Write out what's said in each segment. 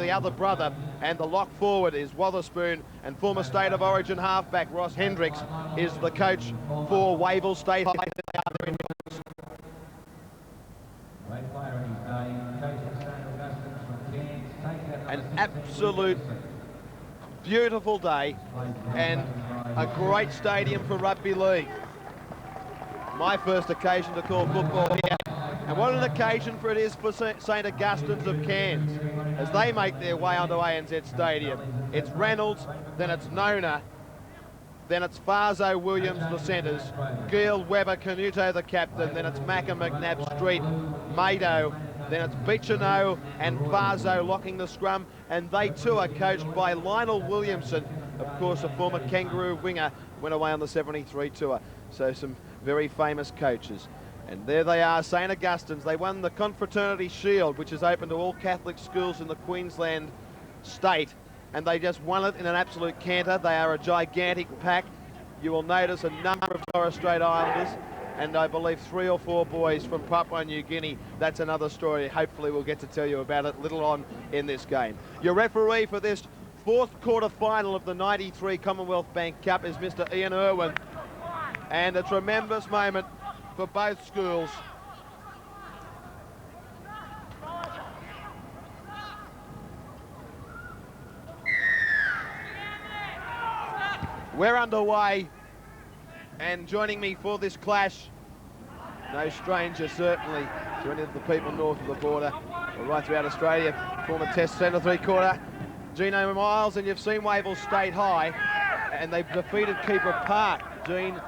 the other brother, and the lock forward is Wotherspoon, and former State of Origin halfback Ross Hendricks is the coach for Wavell State High. An absolute beautiful day and a great stadium for rugby league. My first occasion to call football here, and what an occasion for it is for St Augustine's of Cairns as they make their way onto ANZ Stadium. It's Reynolds, then it's Nona, then it's Farzo Williams, the centres, Gill, Webber, Canuto, the captain, then it's Macca, McNabb, Street, Mado, then it's Bicheno and Farzo locking the scrum, and they too are coached by Lionel Williamson, of course a former Kangaroo winger, went away on the 73 tour. So some very famous coaches. And there they are, St Augustine's. They won the Confraternity Shield, which is open to all Catholic schools in the Queensland state, and they just won it in an absolute canter. They are a gigantic pack. You will notice a number of Torres Strait Islanders, and I believe 3 or 4 boys from Papua New Guinea. That's another story. Hopefully we'll get to tell you about it little on in this game. Your referee for this 4th quarter final of the 93 Commonwealth Bank Cup is Mr. Ian Irwin, and a tremendous moment for both schools. We're underway, and joining me for this clash, no stranger certainly to any of the people north of the border, or right throughout Australia, former Test centre 3-quarter, Gino Miles, and you've seen Wavell State High, and they've defeated Keeper Park. Gene,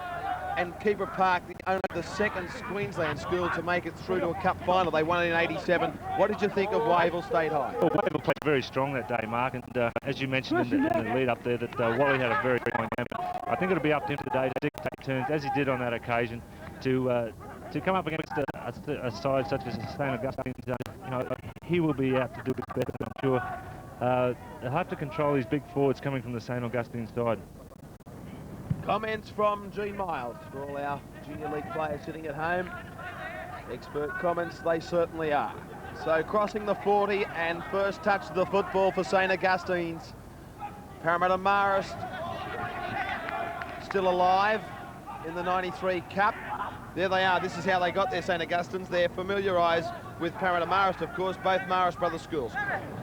and Keeper Park, only the 2nd Queensland school to make it through to a cup final. They won it in '87. What did you think of Wavell State High? Well, Wavell played very strong that day, Mark, and as you mentioned in the lead up there, that Wally had a very fine game. I think it'll be up to him today to dictate turns, as he did on that occasion, to come up against a side such as St Augustine's. You know, he will be out to do it better, I'm sure. They'll have to control these big forwards coming from the St Augustine's side. Comments from Gene Miles for all our junior league players sitting at home. Expert comments, they certainly are. So crossing the 40 and first touch of the football for St Augustine's. Parramatta Marist still alive in the 93 Cup. There they are. This is how they got there, St Augustine's. They're familiarised with Parramatta Marist, of course, both Marist brother schools.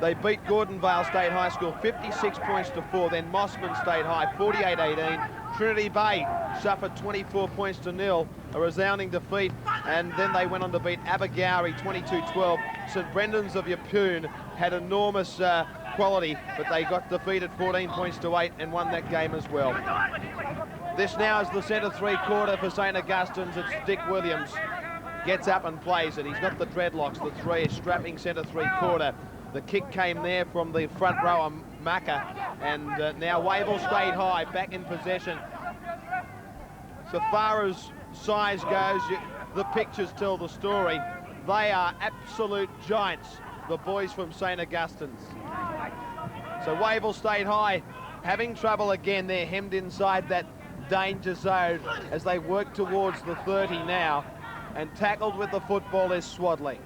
They beat Gordonvale State High School 56 points to 4, then Mossman State High 48-18. Trinity Bay suffered 24 points to 0, a resounding defeat, and then they went on to beat Abergawi 22-12. St Brendan's of Yeppoon had enormous quality, but they got defeated 14 points to 8 and won that game as well. This now is the centre 3-quarter for St Augustine's. It's Dick Williams. Gets up and plays it. He's got the dreadlocks, the 3, strapping centre 3-quarter. The kick came there from the front rower, Macca, and now Wavell State High back in possession. So far as size goes, the pictures tell the story. They are absolute giants, the boys from St Augustine's. So Wavell State High having trouble again. They're hemmed inside that danger zone as they work towards the 30 now, and tackled with the football is Swadley.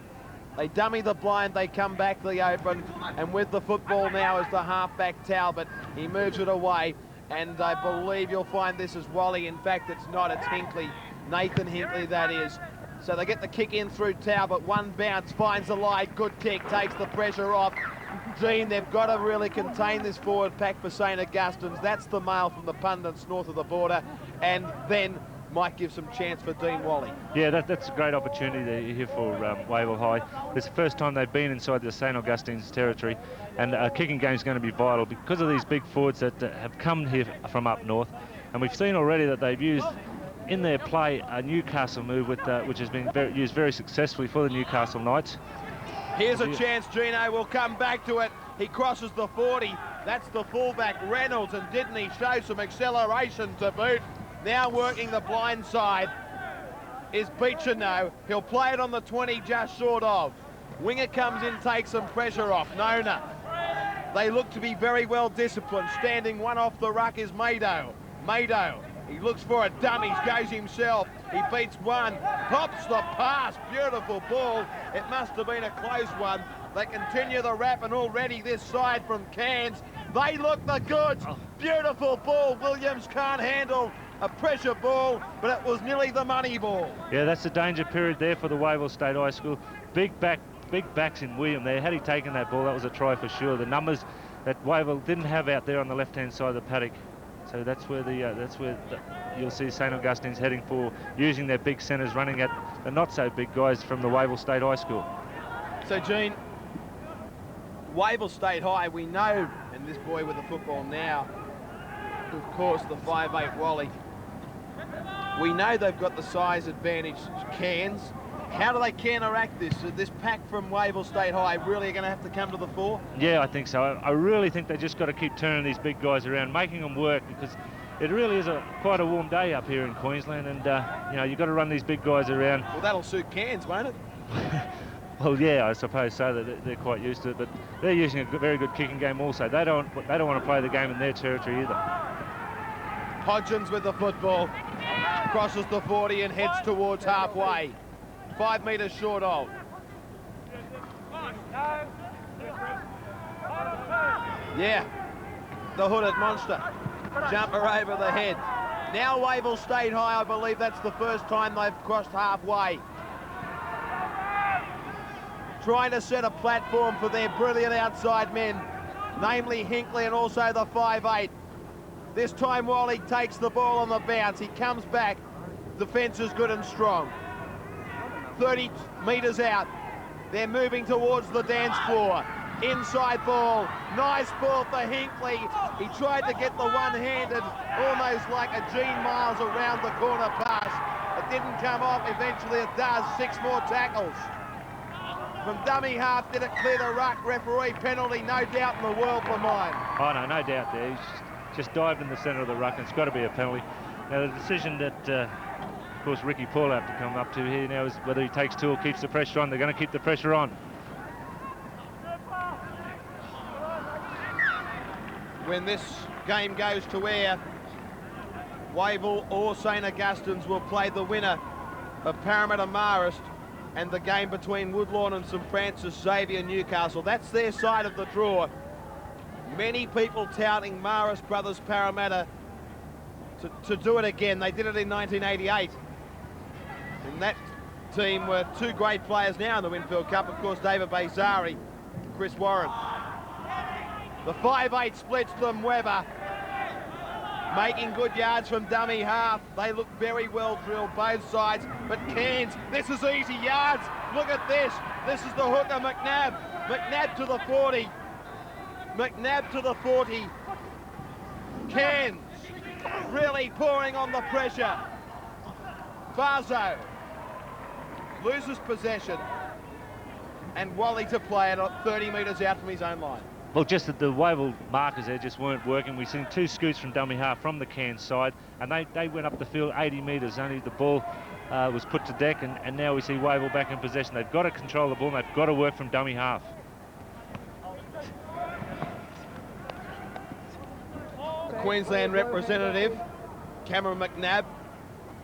They dummy the blind, they come back the open, and with the football now is the halfback Talbot. He moves it away, and I believe you'll find this is Wally. In fact, it's not, it's Hinckley. Nathan Hinckley, that is. So they get the kick in through Talbot. One bounce, finds the line, good kick, takes the pressure off. Gene, they've got to really contain this forward pack for St Augustine's. That's the mail from the pundits north of the border, and then might give some chance for Dean Wally. Yeah, that's a great opportunity here for Wavell High. It's the first time they've been inside the St Augustine's territory, and a kicking game is going to be vital because of these big forwards that have come here from up north. And we've seen already that they've used in their play a Newcastle move which has been used very successfully for the Newcastle Knights. Here's a chance, Gino will come back to it. He crosses the 40. That's the fullback Reynolds, and didn't he show some acceleration to boot? Now working the blind side is Bicheno. He'll play it on the 20, just short of. Winger comes in, takes some pressure off. Nona. They look to be very well disciplined. Standing one off the ruck is Mado. He looks for a dummies, goes himself. He beats one, pops the pass. Beautiful ball. It must have been a close one. They continue the rap, and already this side from Cairns, they look the goods. Beautiful ball. Williams can't handle a pressure ball, but it was nearly the money ball. Yeah, that's the danger period there for the Wavell State High School. Big backs in William there. Had he taken that ball, that was a try for sure. The numbers that Wavell didn't have out there on the left-hand side of the paddock. So that's where you'll see St Augustine's heading for, using their big centres, running at the not-so-big guys from the Wavell State High School. So, Gene, Wavell State High, we know, and this boy with the football now, of course, the 5'8" Wally. We know they've got the size advantage, Cairns. How do they counteract this? This pack from Wavell State High really are going to have to come to the fore? Yeah, I think so. I really think they just got to keep turning these big guys around, making them work, because it really is quite a warm day up here in Queensland, and you know, you've got to run these big guys around. Well, that'll suit Cairns, won't it? Well, yeah, I suppose so. That they're quite used to it, but they're using a very good kicking game also. They don't want to play the game in their territory either. Hodgins with the football, crosses the 40 and heads towards halfway. 5 metres short of. Yeah, the hooded monster. Jumper over the head. Now Wavell State High, I believe that's the first time they've crossed halfway. Trying to set a platform for their brilliant outside men, namely Hinkley and also the 5'8". This time Wally takes the ball on the bounce. He comes back. Defence is good and strong. 30 metres out. They're moving towards the dance floor. Inside ball. Nice ball for Hinkley. He tried to get the one-handed, almost like a Gene Miles around the corner pass. It didn't come off. Eventually it does. 6 more tackles. From dummy half, did it clear the ruck? Referee penalty, no doubt in the world for mine. Oh, no doubt there. He's just dived in the centre of the ruck, and it's got to be a penalty. Now, the decision that, of course, Ricky Paul have to come up to here now is whether he takes 2 or keeps the pressure on. They're going to keep the pressure on. When this game goes to air, Wavell or St Augustine's will play the winner of Parramatta Marist and the game between Woodlawn and St Francis Xavier Newcastle. That's their side of the draw. Many people touting Marist Brothers Parramatta to do it again. They did it in 1988. And that team were 2 great players now in the Winfield Cup. Of course, David Bazari, Chris Warren. The 5'8" splits them. Weber making good yards from dummy half. They look very well drilled, both sides. But Cairns, this is easy yards. Look at this. This is the hooker, McNabb. McNabb to the 40. McNabb to the 40. Cairns really pouring on the pressure. Barzo loses possession. And Wally to play it 30 metres out from his own line. Well, just that the Wavell markers there just weren't working. We've seen 2 scoots from dummy half from the Cairns side, and they went up the field 80 metres. Only the ball was put to deck, and now we see Wavell back in possession. They've got to control the ball, and they've got to work from dummy half. The Queensland representative, Cameron McNabb,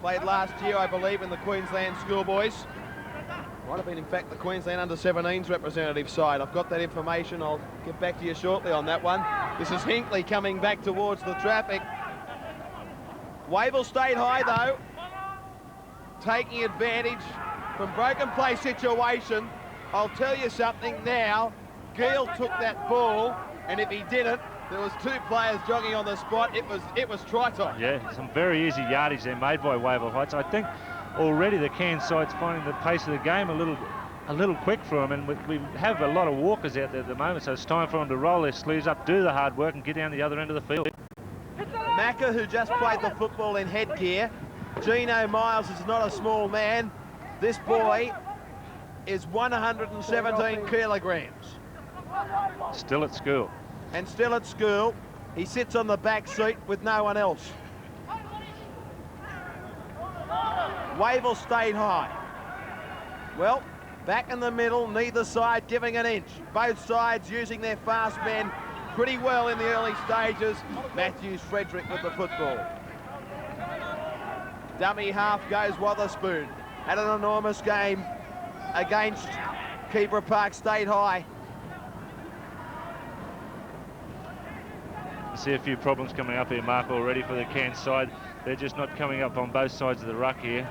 played last year, I believe, in the Queensland schoolboys. Might have been, in fact, the Queensland under-17s representative side. I've got that information. I'll get back to you shortly on that one. This is Hinkley coming back towards the traffic. Wavell State High, though, taking advantage from broken play situation. I'll tell you something now. Gill took that ball, and if he didn't, there was 2 players jogging on the spot. It was try time. Yeah, some very easy yardage there made by Wavell Heights. I think already the Cairns side's finding the pace of the game a little quick for them, and we have a lot of walkers out there at the moment, so it's time for them to roll their sleeves up, do the hard work, and get down the other end of the field. Macca, who just played the football in headgear. Gino Miles is not a small man. This boy is 117 kilograms. Still at school. And still at school. He sits on the back seat with no one else. Wavell State High. Well, back in the middle, neither side giving an inch. Both sides using their fast men pretty well in the early stages. Matthews Frederick with the football. Dummy half goes Wotherspoon. Had an enormous game against Keeper Park State High. to see a few problems coming up here, Mark, already for the Cairns side. They're just not coming up on both sides of the ruck here.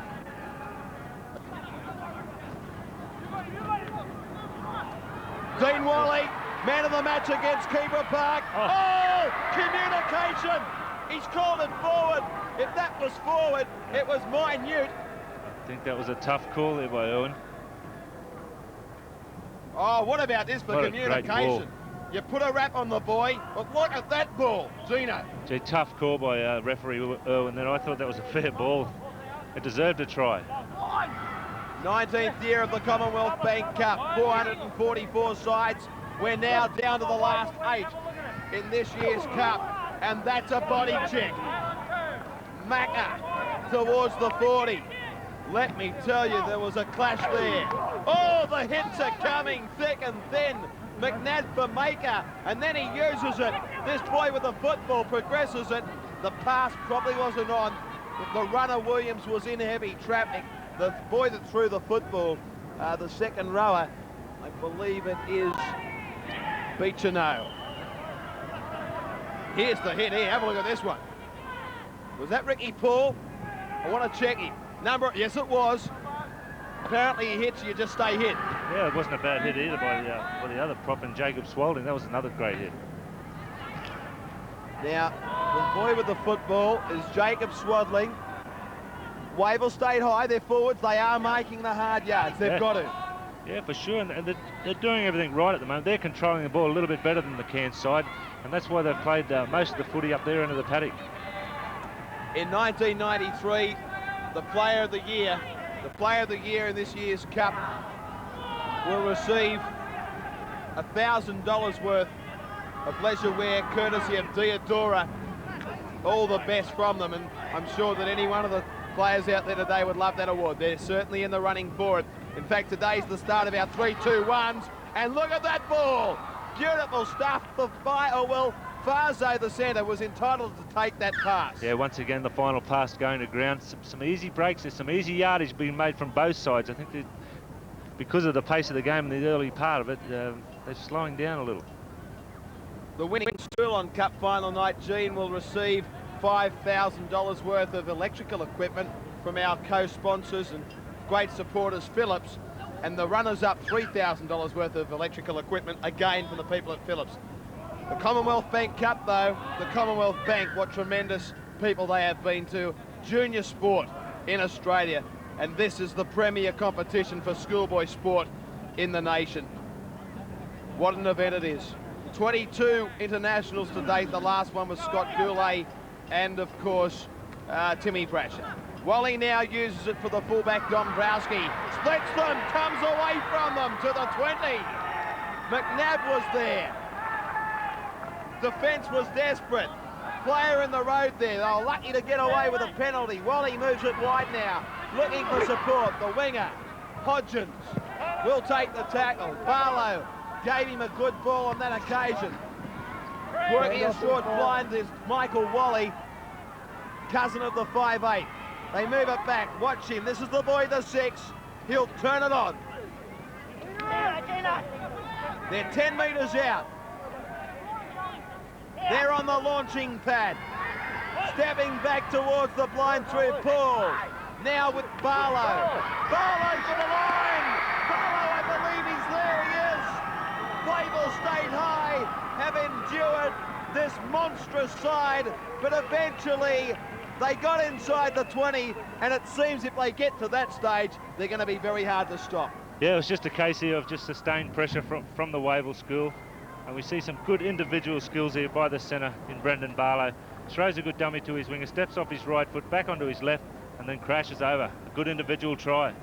Dean Wally, man of the match against Keeper Park. Oh, communication! He's called it forward. If that was forward, it was minute. I think that was a tough call there by Owen. Oh, what about this for What a great communication? You put a wrap on the boy, but look at that ball, Gino. Gee, tough call by referee Irwin there. I thought that was a fair ball. It deserved a try. 19th year of the Commonwealth Bank Cup, 444 sides. We're now down to the last 8 in this year's cup, and that's a body check. Macca towards the 40. Let me tell you, there was a clash there. Oh, the hits are coming thick and thin. McNabb for Maker, and then he uses it. This boy with the football progresses it. The pass probably wasn't on. The runner, Williams, was in heavy traffic. The boy that threw the football, the second rower, I believe it is Beechano. Here's the hit here. Have a look at this one. Was that Ricky Paul? I want to check him. Yes, it was. Apparently he hits, you just stay hit. Yeah, it wasn't a bad hit either by the other prop, and Jacob Swalding. That was another great hit. Now, the boy with the football is Jacob Swaddling. Wavell State High, they're forwards. They are making the hard yards. They've got to. Yeah, for sure. And they're doing everything right at the moment. They're controlling the ball a little bit better than the Cairns side, and that's why they've played most of the footy up there into the paddock. In 1993, the Player of the Year in this year's Cup will receive $1,000 worth of leisure wear courtesy of Diodora. All the best from them, and I'm sure that any one of the players out there today would love that award. They're certainly in the running for it. In fact, today's the start of our 3-2-1s, and look at that ball. Beautiful stuff. Farzo, the centre, was entitled to take that pass. Yeah, once again, the final pass going to ground. Some easy breaks. There's some easy yardage being made from both sides. I think that because of the pace of the game in the early part of it, they're slowing down a little. The winning school on Cup final night, Gene, will receive $5,000 worth of electrical equipment from our co-sponsors and great supporters, Phillips, and the runners-up $3,000 worth of electrical equipment, again from the people at Phillips. The Commonwealth Bank Cup, though, the Commonwealth Bank, what tremendous people they have been to. Junior sport in Australia, and this is the premier competition for schoolboy sport in the nation. What an event it is. 22 internationals to date. The last one was Scott Goulet and, of course, Timmy Brasher. Wally now uses it for the fullback, Dombrowski. Splits them, comes away from them to the 20. McNabb was there. Defence was desperate. Player in the road there. They were lucky to get away with a penalty. Wally moves it wide now, looking for support. The winger, Hodgins, will take the tackle. Barlow gave him a good ball on that occasion. Working a short blind is Michael Wally, cousin of the 5'8". They move it back. Watch him. This is the boy, the 6. He'll turn it on. They're 10 metres out. They're on the launching pad. Stepping back towards the blind through Paul. Now with Barlow. Barlow to the line. Barlow, I believe he's there. He is. Wavell State High have endured this monstrous side, but eventually they got inside the 20, and it seems if they get to that stage, they're going to be very hard to stop. Yeah, it was just a case here of just sustained pressure from the Wavell school. And we see some good individual skills here by the centre in Brendan Barlow. Throws a good dummy to his winger, steps off his right foot, back onto his left, and then crashes over. A good individual try.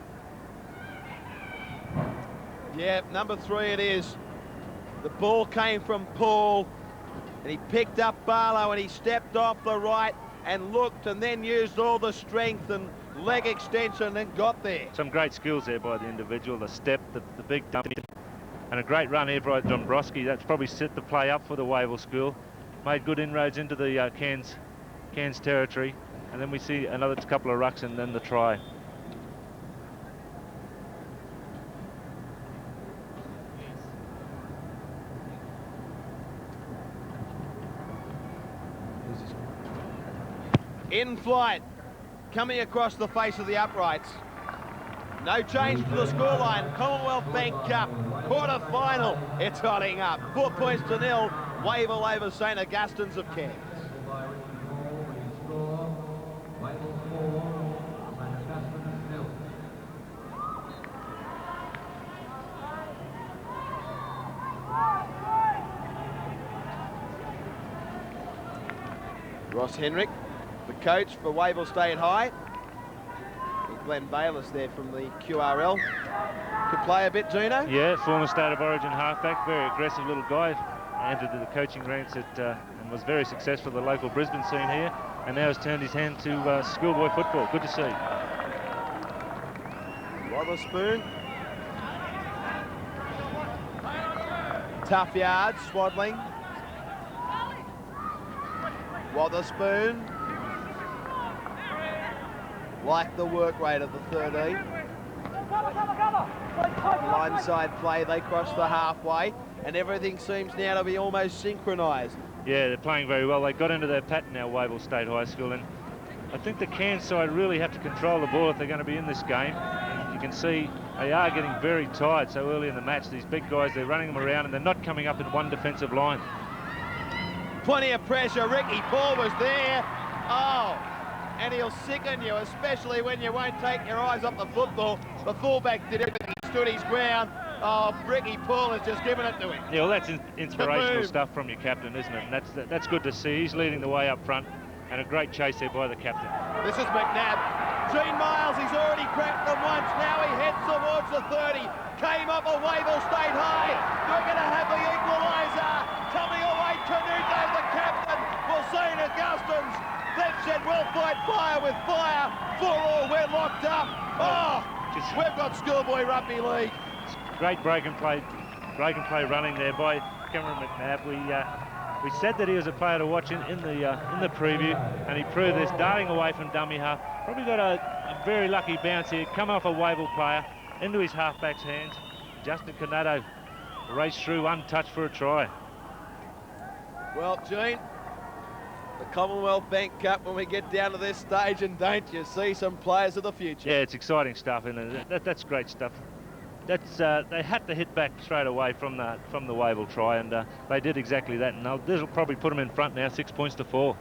Yeah, number 3 it is. The ball came from Paul, and he picked up Barlow, and he stepped off the right and looked, and then used all the strength and leg extension and got there. Some great skills there by the individual, the step, the big dummy. And a great run here by Dombrowski. That's probably set the play up for the Wavell school. Made good inroads into the Cairns territory. And then we see another couple of rucks and then the try. In flight, coming across the face of the uprights. No change to the scoreline. Commonwealth Bank Cup, quarter-final. It's hotting up. 4 points to 0. Wavell over St. Augustines of Cairns. Ross Henrik, the coach for Wavell State High. Glenn Bayless there from the QRL. Could play a bit, Gino? Yeah, former State of Origin halfback, very aggressive little guy. Entered the coaching ranks and was very successful at the local Brisbane scene here, and now has turned his hand to schoolboy football. Good to see. Wotherspoon. Tough yards, Swadling. Wotherspoon. Like the work rate of the 13. Blindside play, they cross the halfway, and everything seems now to be almost synchronised. Yeah, they're playing very well. They got into their pattern now, Wavell State High School, and I think the Cairns side really have to control the ball if they're going to be in this game. And you can see they are getting very tired so early in the match. These big guys, they're running them around, and they're not coming up in one defensive line. Plenty of pressure. Ricky Paul was there. Oh, and he'll sicken you, especially when you won't take your eyes off the football. The fullback did everything. He stood his ground. Oh, Ricky Paul has just given it to him. Yeah, well, that's inspirational stuff from your captain, isn't it? And that's good to see. He's leading the way up front, and a great chase there by the captain. This is McNabb. Gene Miles, he's already cracked them once. Now he heads towards the 30. Came up a Wavell State High. They're going to have the equaliser. Coming away, Canuto, the captain, for St. Augustines. They've said, we'll fight fire with fire. 4-4, we're locked up. Oh, we've got schoolboy rugby league. Great break and play running there by Cameron McNabb. We said that he was a player to watch in the preview, and he proved this, darting away from dummy half. Probably got a very lucky bounce here. Come off a Wavell player into his halfback's hands. Justin Canato raced through untouched for a try. Well, Gene, the Commonwealth Bank Cup, when we get down to this stage, and don't you see some players of the future? Yeah, it's exciting stuff, and that's great stuff. They had to hit back straight away from the Wavell try, and they did exactly that. And this will probably put them in front now, 6 points to 4.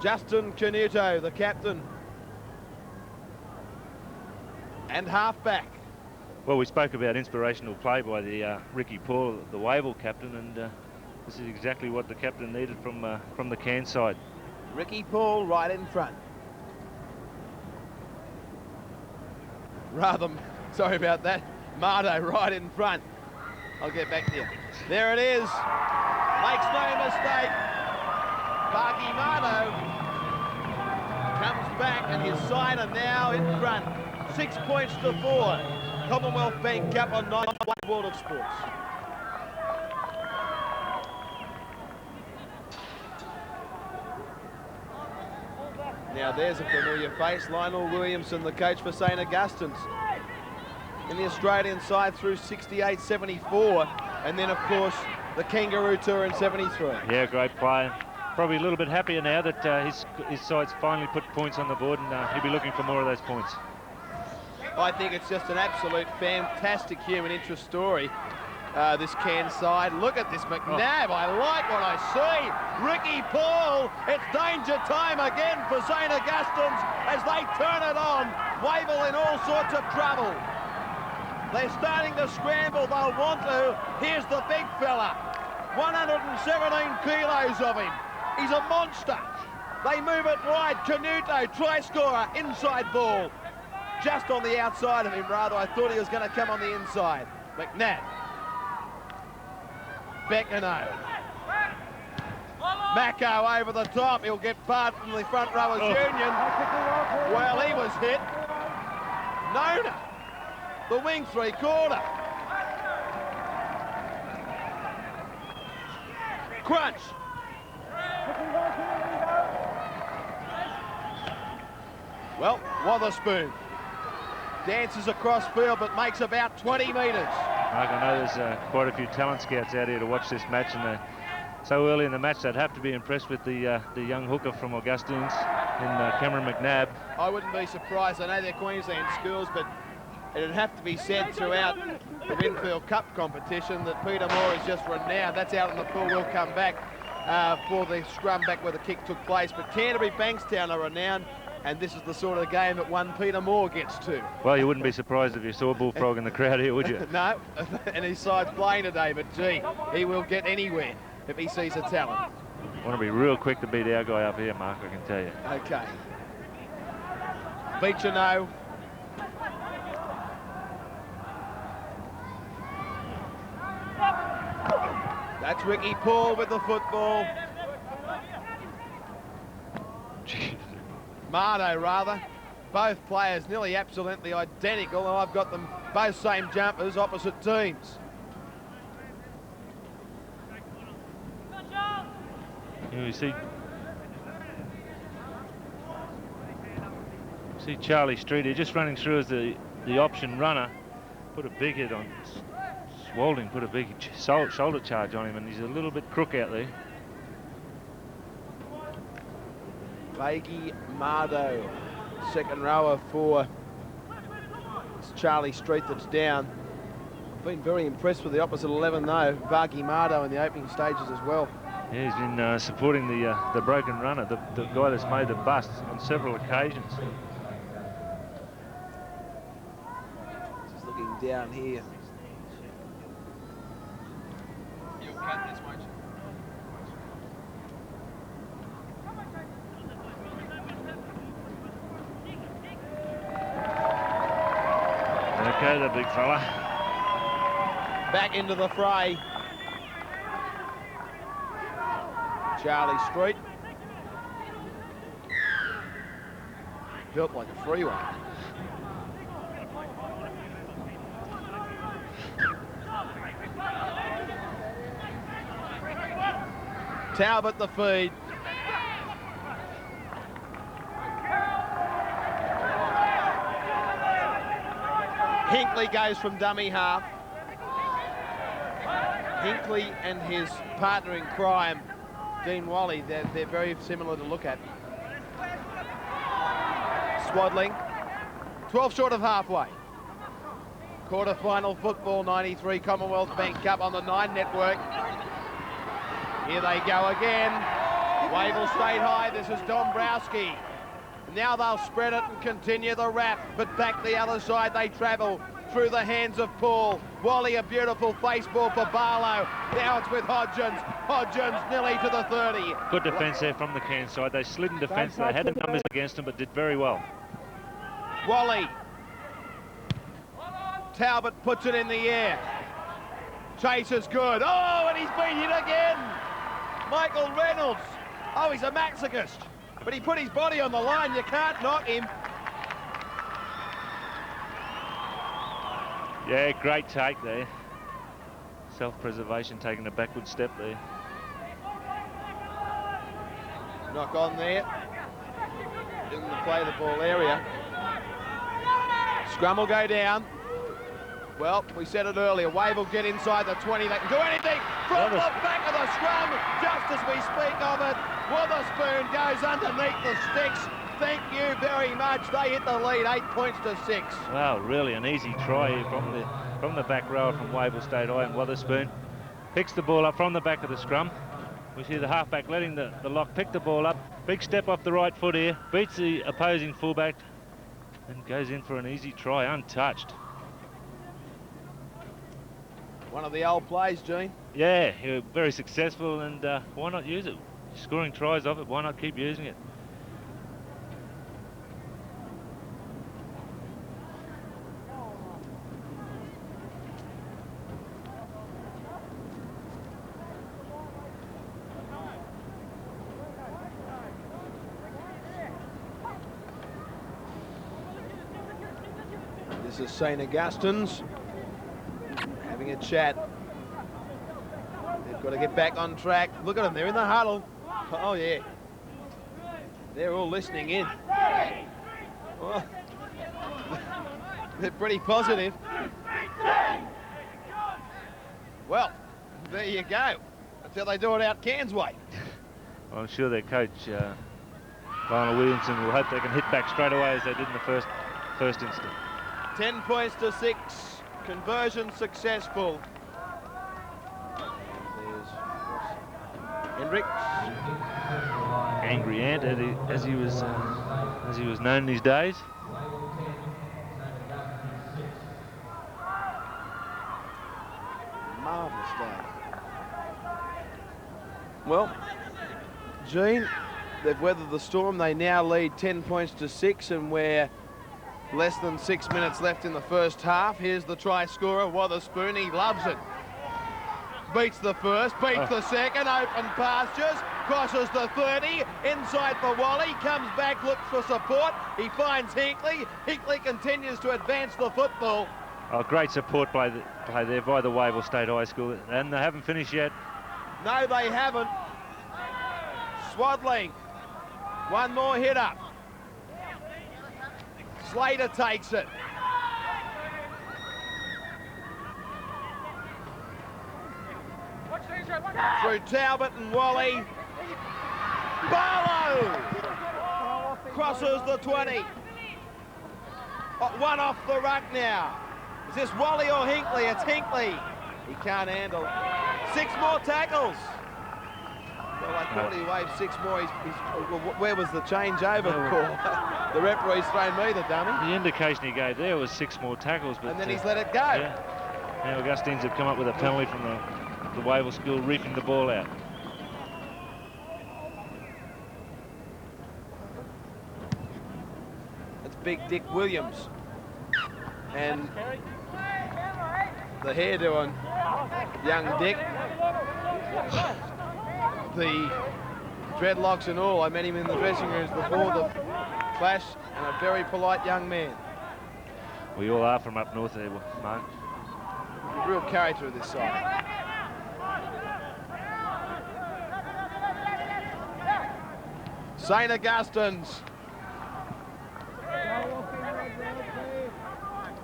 Justin Canuto, the captain, and halfback. Well, we spoke about inspirational play by the Ricky Paul, the Wavell captain, and this is exactly what the captain needed from the Cairns side. Ricky Paul right in front. Sorry about that. Mardo right in front. I'll get back to you. There it is. Makes no mistake. Parky Mardo comes back, and his side are now in front. 6 points to 4. Commonwealth Bank Cup on 9 World of Sports. Now there's a familiar face, Lionel Williamson, the coach for St. Augustines. In the Australian side through 68, 74, and then of course the Kangaroo Tour in 73. Yeah, great play. Probably a little bit happier now that his side's finally put points on the board, and he'll be looking for more of those points. I think it's just an absolute fantastic human interest story, this Cairns side. Look at this McNabb. I like what I see. Ricky Paul, it's danger time again for St. Augustines as they turn it on. Wavell in all sorts of trouble. They're starting to scramble. They'll want to. Here's the big fella. 117 kilos of him. He's a monster. They move it wide. Canuto, try scorer, inside ball. Just on the outside of him, rather. I thought he was going to come on the inside. McNabb. Beckano. Macco over the top. He'll get barred from the front rowers union. Well, he was hit. Nona, the wing three-quarter. Crunch. Well, Wotherspoon dances across field but makes about 20 metres. Mark, I know there's quite a few talent scouts out here to watch this match, and so early in the match they'd have to be impressed with the young hooker from Augustines in Cameron McNabb. I wouldn't be surprised. I know they're Queensland schools, but it'd have to be said throughout the Winfield Cup competition that Peter Moore is just renowned. That's out in the pool. We'll come back for the scrum back where the kick took place. But Canterbury Bankstown are renowned, and this is the sort of game that one Peter Moore gets to. Well, you wouldn't be surprised if you saw Bullfrog in the crowd here, would you? No, and his side's playing today, but gee, he will get anywhere if he sees a talent. I want to be real quick to beat our guy up here, Mark, I can tell you. Okay. Feature no. That's Ricky Paul with the football. Mardo, rather. Both players nearly absolutely identical, and I've got them both same jumpers, opposite teams. You see Charlie Street here just running through as the option runner. Put a big hit on Spalding, put a big shoulder charge on him, and he's a little bit crook out there. Vagey Mardo, second rower for Charlie Street that's down. I've been very impressed with the opposite 11 though, Vagey Mardo in the opening stages as well. Yeah, he's been supporting the broken runner, the guy that's made the bust on several occasions. Just looking down here. You'll cut this, won't you? Okay, the big fella. Back into the fray. Charlie Street. Built like a freeway. Talbot the feed. Hinkley goes from dummy half. Hinkley and his partner in crime, Dean Wally, they're very similar to look at. Swaddling, 12 short of halfway. Quarter-final football, 93 Commonwealth Bank Cup on the 9 network. Here they go again. Wavell State High, this is Dombrowski. Now they'll spread it and continue the wrap, but back the other side they travel through the hands of Paul. Wally, a beautiful face ball for Barlow. Now it's with Hodgins. Hodgins nearly to the 30. Good defence there from the Cairns side. They slid in defence. They had the numbers against them, but did very well. Wally. Talbot puts it in the air. Chase is good. Oh, and he's been hit again. Michael Reynolds. Oh, he's a masochist. But he put his body on the line. You can't knock him. Yeah, great take there. Self-preservation, taking a backward step there. Knock on there. Didn't play the ball area. Scrum will go down. Well, we said it earlier, Wave will get inside the 20. They can do anything from the back of the scrum, just as we speak of it. Witherspoon goes underneath the sticks. Thank you very much. They hit the lead, 8 points to 6. Wow, really an easy try here from the back row from Wavell State High, and Witherspoon picks the ball up from the back of the scrum. We see the halfback letting the lock pick the ball up. Big step off the right foot here, beats the opposing fullback and goes in for an easy try, untouched. One of the old plays, Gene. Yeah, very successful, and why not use it? Scoring tries off it, why not keep using it? This is St. Augustine's having a chat. They've got to get back on track. Look at them, they're in the huddle. Oh yeah, they're all listening in. Well, they're pretty positive. Well, there you go. That's how they do it out Cairns way. Well, I'm sure their coach, Lionel Williamson, will hope they can hit back straight away as they did in the first instant. 10 points to 6. Conversion successful. There's Hendricks. Angry Ant, as he was known these days. Marvellous day. Well, Gene, they've weathered the storm. They now lead 10 points to 6, and we're less than 6 minutes left in the first half. Here's the try scorer, Wotherspoon. He loves it. Beats the first, beats the second, open pastures, crosses the 30, inside for Wally, comes back, looks for support. He finds Hinkley. Hinkley continues to advance the football. Oh, great support play there by the Wavell State High School, and they haven't finished yet. No, they haven't. Swaddling. One more hit up. Slater takes it. Through Talbot and Wally. Barlow crosses the 20. One off the ruck now. Is this Wally or Hinkley? It's Hinkley. He can't handle. 6 more tackles. Well, I thought he waved 6 more. Where was the changeover call? The referee's thrown me the dummy. The indication he gave there was 6 more tackles. But, and then he's let it go. Yeah. Now Augustines have come up with a penalty from the Wavell School, reefing the ball out. That's Big Dick Williams. And the hairdo on young Dick. The dreadlocks and all. I met him in the dressing rooms before the clash, and a very polite young man. We all are from up north there, Mark. A real character of this side. St. Augustine's.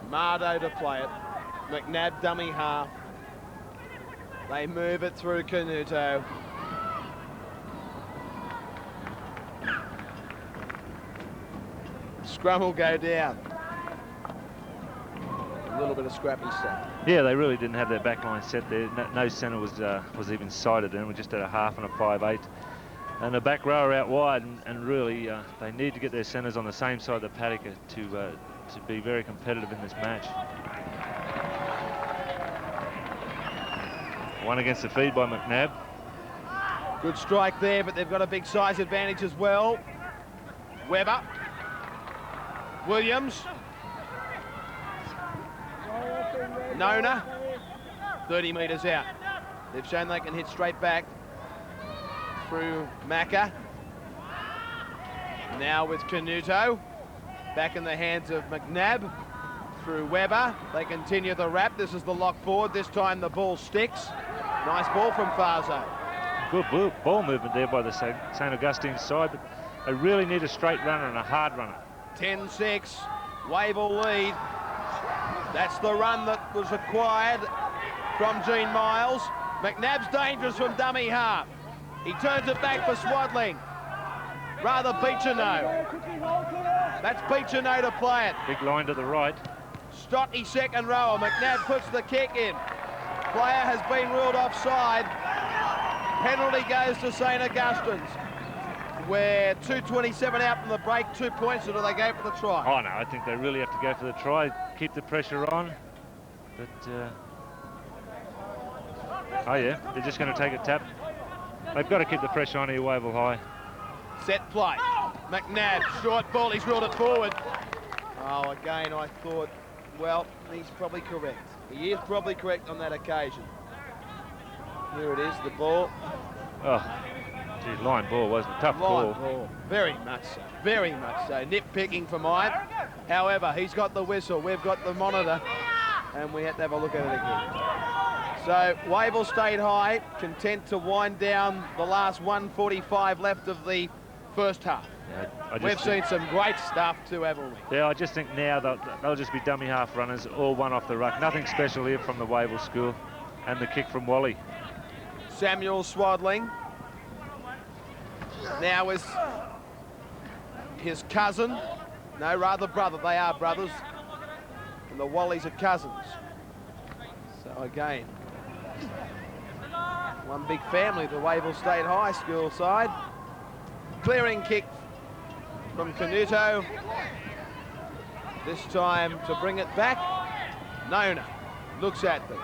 Mardo to play it. McNabb dummy half. They move it through Canuto. Scrum will go down. A little bit of scrappy stuff. Yeah, they really didn't have their back line set there. No centre was even sighted, and we're just at a half and a 5/8. And the back row are out wide, and really they need to get their centres on the same side of the paddock to be very competitive in this match. One against the feed by McNabb. Good strike there, but they've got a big size advantage as well. Webber. Williams. Nona. 30 metres out. They've shown they can hit straight back through Macca. Now with Canuto. Back in the hands of McNabb. Through Webber. They continue the wrap. This is the lock forward. This time the ball sticks. Nice ball from Farzo. Good ball movement there by the St. Augustine's side, but they really need a straight runner and a hard runner. 10-6. Wavell lead. That's the run that was acquired from Gene Miles. McNabb's dangerous from dummy half. He turns it back for Swaddling. Rather Beechino. That's Beechino to play it. Big line to the right. Stotty second rower. McNabb puts the kick in. Player has been ruled offside. Penalty goes to St. Augustine's. We're 2:27 out from the break, 2 points, or do they go for the try? Oh no, I think they really have to go for the try, keep the pressure on. But, oh yeah, they're just going to take a tap. They've got to keep the pressure on here, Wavell High. Set play. McNabb, short ball, he's ruled it forward. Oh, again, I thought, well, he's probably correct. He is probably correct on that occasion. Here it is, the ball. Oh, gee, line ball, wasn't it? Tough Line ball. ball. Very much so, very much so. Nitpicking for mine. However, he's got the whistle, we've got the monitor, and we have to have a look at it again. So, Wavell State High content to wind down the last 1:45 left of the first half. Yeah, We've seen some great stuff too, haven't we? Yeah, I just think now they'll just be dummy half runners, all one off the ruck. Nothing special here from the Wavell School. and the kick from Wally. Samuel Swaddling. Now is his cousin, no, rather brother. They are brothers, and the Wallies are cousins. So again, one big family, the Wavell State High School side. Clearing kick from Canuto. This time to bring it back. Nona looks at them.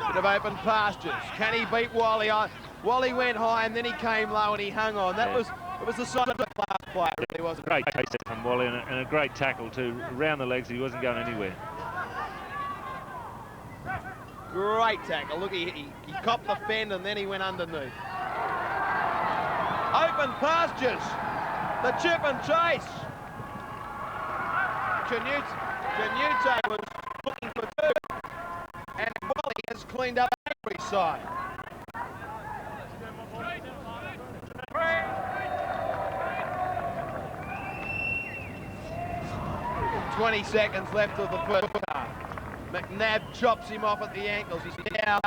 Bit of open pastures. Can he beat Wally? Wally went high and then he came low and he hung on. It was the sign of the class play, it really wasn't. Great chase from Wally and a great tackle too. Around the legs, he wasn't going anywhere. Great tackle. Look, he copped the fend and then he went underneath. Open pastures. The chip and chase. Canuto was looking for two. And Wally has cleaned up every side. "20 seconds left of the first half. McNabb chops him off at the ankles. He's down.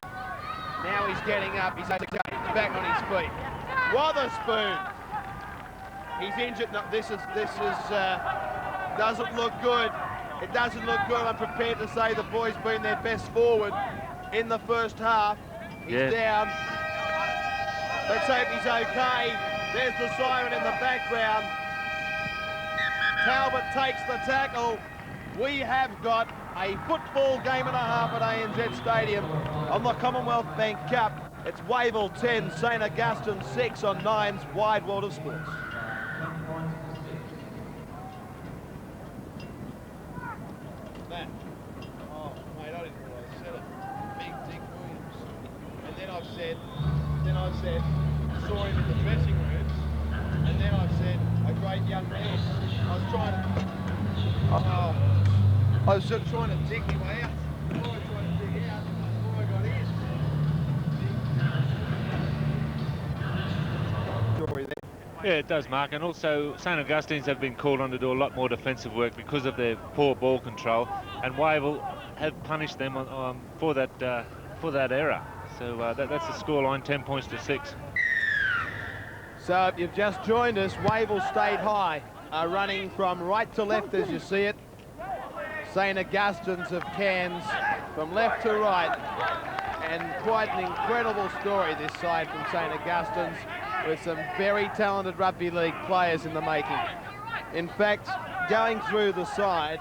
Now he's getting up. He's back on his feet. Wotherspoon. He's injured. No, this doesn't look good. It doesn't look good. I'm prepared to say the boy's been their best forward in the first half. He's down. Let's hope he's okay. There's the siren in the background. Talbot takes the tackle. We have got a football game and a half at ANZ Stadium on the Commonwealth Bank Cup. It's Wavell 10, St Augustine 6 on 9's Wide World of Sports. Matt. Oh, mate, I didn't realise I said it. Big Dick Williams. And then I've said, saw him in the dressing rooms. And then I've said, a great young man. I was trying to... I was sort of trying to dig my way out. Before I got in. Story there. Yeah, it does, Mark. And also, St Augustine's have been called on to do a lot more defensive work because of their poor ball control. And Wavell have punished them for that error. So that's the scoreline, 10 points to 6. So if you've just joined us, Wavell State High are running from right to left as you see it. St Augustine's of Cairns from left to right. And quite an incredible story this side from St Augustine's, with some very talented rugby league players in the making. In fact, going through the side,